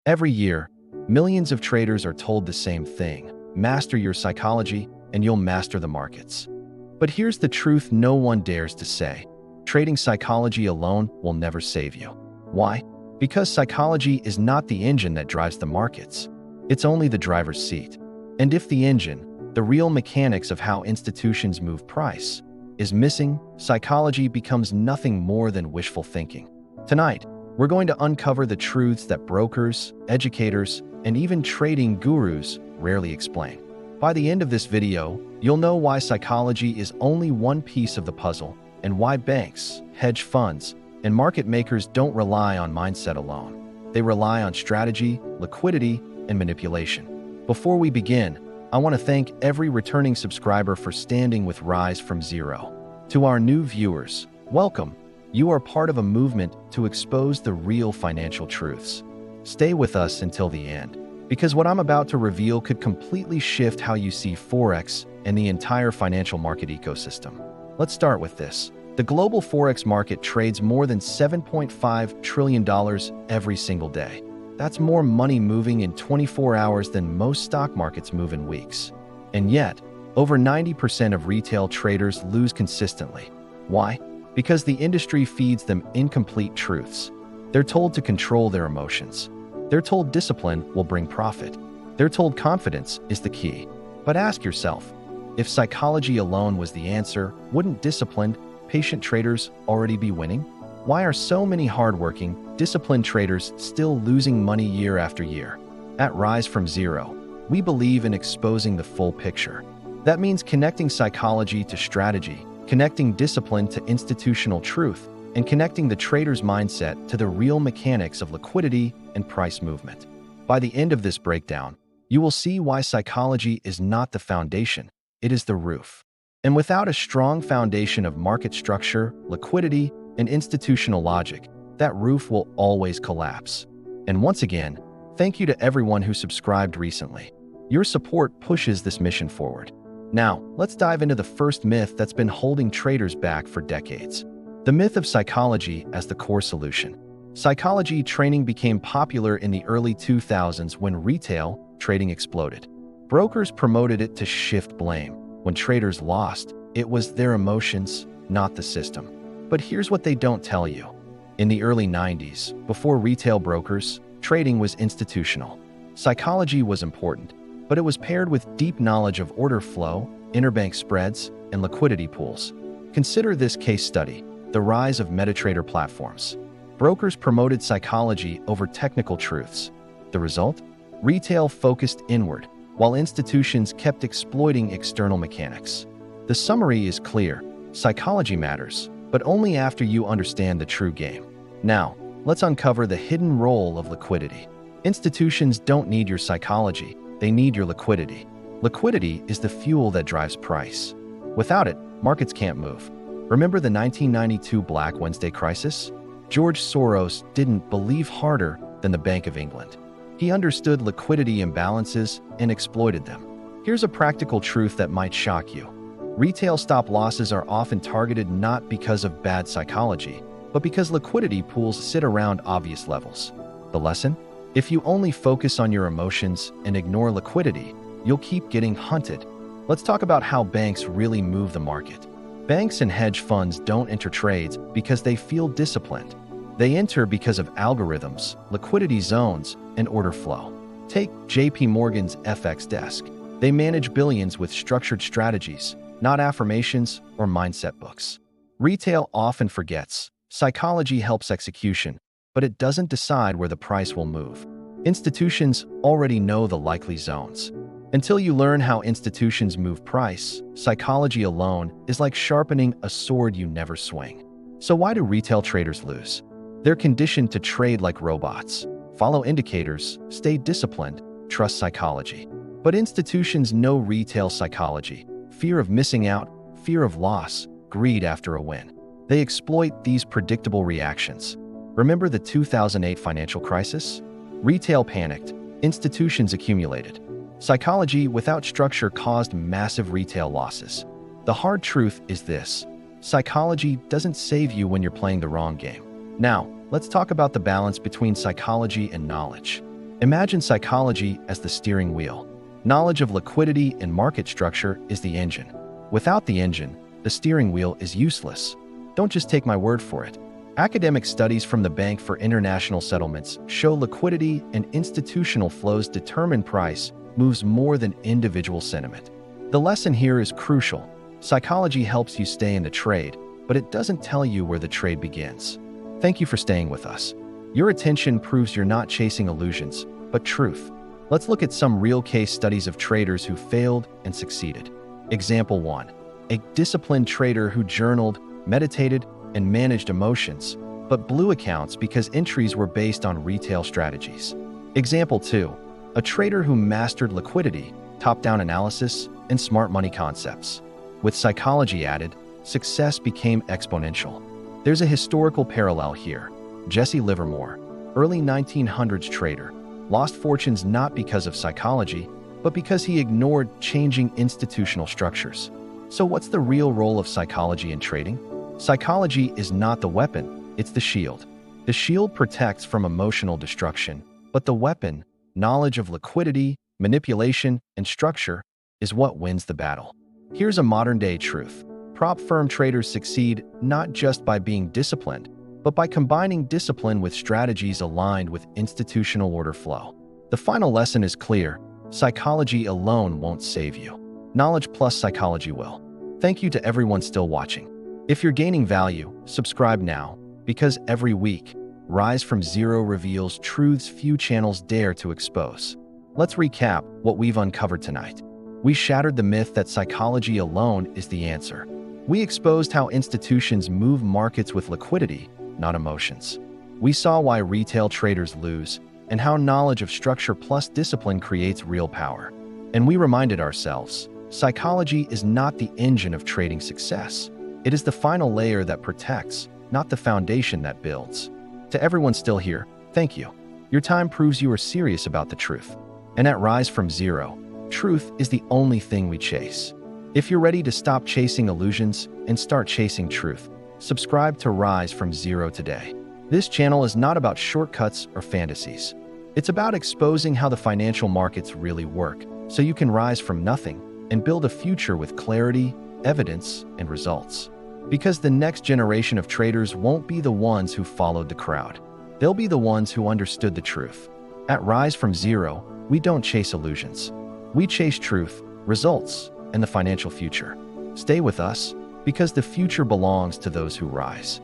Every year, millions of traders are told the same thing: master your psychology and you'll master the markets. But here's the truth no one dares to say: trading psychology alone will never save you. Why? Because psychology is not the engine that drives the markets. It's only the driver's seat. And if the engine, the real mechanics of how institutions move price, is missing, psychology becomes nothing more than wishful thinking. Tonight, we're going to uncover the truths that brokers, educators, and even trading gurus rarely explain. By the end of this video, you'll know why psychology is only one piece of the puzzle and why banks, hedge funds, and market makers don't rely on mindset alone. They rely on strategy, liquidity, and manipulation. Before we begin, I want to thank every returning subscriber for standing with Rise from Zero. To our new viewers, welcome. You are part of a movement to expose the real financial truths. Stay with us until the end, because what I'm about to reveal could completely shift how you see Forex and the entire financial market ecosystem. Let's start with this. The global Forex market trades more than $7.5 trillion every single day. That's more money moving in 24 hours than most stock markets move in weeks. And yet, over 90% of retail traders lose consistently. Why? Because the industry feeds them incomplete truths. They're told to control their emotions. They're told discipline will bring profit. They're told confidence is the key. But ask yourself, if psychology alone was the answer, wouldn't disciplined, patient traders already be winning? Why are so many hardworking, disciplined traders still losing money year after year? At Rise from Zero, we believe in exposing the full picture. That means connecting psychology to strategy, connecting discipline to institutional truth, and connecting the trader's mindset to the real mechanics of liquidity and price movement. By the end of this breakdown, you will see why psychology is not the foundation, it is the roof. And without a strong foundation of market structure, liquidity, and institutional logic, that roof will always collapse. And once again, thank you to everyone who subscribed recently. Your support pushes this mission forward. Now, let's dive into the first myth that's been holding traders back for decades. The myth of psychology as the core solution. Psychology training became popular in the early 2000s when retail trading exploded. Brokers promoted it to shift blame. When traders lost, it was their emotions, not the system. But here's what they don't tell you. In the early 90s, before retail brokers, trading was institutional. Psychology was important, but it was paired with deep knowledge of order flow, interbank spreads, and liquidity pools. Consider this case study: the rise of MetaTrader platforms. Brokers promoted psychology over technical truths. The result? Retail focused inward, while institutions kept exploiting external mechanics. The summary is clear: psychology matters, but only after you understand the true game. Now, let's uncover the hidden role of liquidity. Institutions don't need your psychology, they need your liquidity. Liquidity is the fuel that drives price. Without it, markets can't move. Remember the 1992 Black Wednesday crisis? George Soros didn't believe harder than the Bank of England. He understood liquidity imbalances and exploited them. Here's a practical truth that might shock you. Retail stop losses are often targeted not because of bad psychology, but because liquidity pools sit around obvious levels. The lesson? If you only focus on your emotions and ignore liquidity, you'll keep getting hunted. Let's talk about how banks really move the market. Banks and hedge funds don't enter trades because they feel disciplined. They enter because of algorithms, liquidity zones, and order flow. Take JP Morgan's FX desk. They manage billions with structured strategies, not affirmations or mindset books. Retail often forgets. Psychology helps execution, but it doesn't decide where the price will move. Institutions already know the likely zones. Until you learn how institutions move price, psychology alone is like sharpening a sword you never swing. So why do retail traders lose? They're conditioned to trade like robots. Follow indicators, stay disciplined, trust psychology. But institutions know retail psychology: fear of missing out, fear of loss, greed after a win. They exploit these predictable reactions. Remember the 2008 financial crisis? Retail panicked, institutions accumulated. Psychology without structure caused massive retail losses. The hard truth is this: psychology doesn't save you when you're playing the wrong game. Now, let's talk about the balance between psychology and knowledge. Imagine psychology as the steering wheel. Knowledge of liquidity and market structure is the engine. Without the engine, the steering wheel is useless. Don't just take my word for it. Academic studies from the Bank for International Settlements show liquidity and institutional flows determine price moves more than individual sentiment. The lesson here is crucial. Psychology helps you stay in the trade, but it doesn't tell you where the trade begins. Thank you for staying with us. Your attention proves you're not chasing illusions, but truth. Let's look at some real case studies of traders who failed and succeeded. Example 1. A disciplined trader who journaled, meditated, and managed emotions, but blew accounts because entries were based on retail strategies. Example 2. A trader who mastered liquidity, top-down analysis, and smart money concepts. With psychology added, success became exponential. There's a historical parallel here. Jesse Livermore, early 1900s trader, lost fortunes not because of psychology, but because he ignored changing institutional structures. So what's the real role of psychology in trading? Psychology is not the weapon, it's the shield. The shield protects from emotional destruction, but the weapon, knowledge of liquidity, manipulation, and structure, is what wins the battle. Here's a modern-day truth. Prop firm traders succeed not just by being disciplined, but by combining discipline with strategies aligned with institutional order flow. The final lesson is clear. Psychology alone won't save you. Knowledge plus psychology will. Thank you to everyone still watching. If you're gaining value, subscribe now, because every week, Rise from Zero reveals truths few channels dare to expose. Let's recap what we've uncovered tonight. We shattered the myth that psychology alone is the answer. We exposed how institutions move markets with liquidity, not emotions. We saw why retail traders lose, and how knowledge of structure plus discipline creates real power. And we reminded ourselves, psychology is not the engine of trading success. It is the final layer that protects, not the foundation that builds. To everyone still here, thank you. Your time proves you are serious about the truth. And at Rise from Zero, truth is the only thing we chase. If you're ready to stop chasing illusions and start chasing truth, subscribe to Rise from Zero today. This channel is not about shortcuts or fantasies. It's about exposing how the financial markets really work, so you can rise from nothing and build a future with clarity, evidence, and results. Because the next generation of traders won't be the ones who followed the crowd. They'll be the ones who understood the truth. At Rise from Zero, we don't chase illusions. We chase truth, results, and the financial future. Stay with us, because the future belongs to those who rise.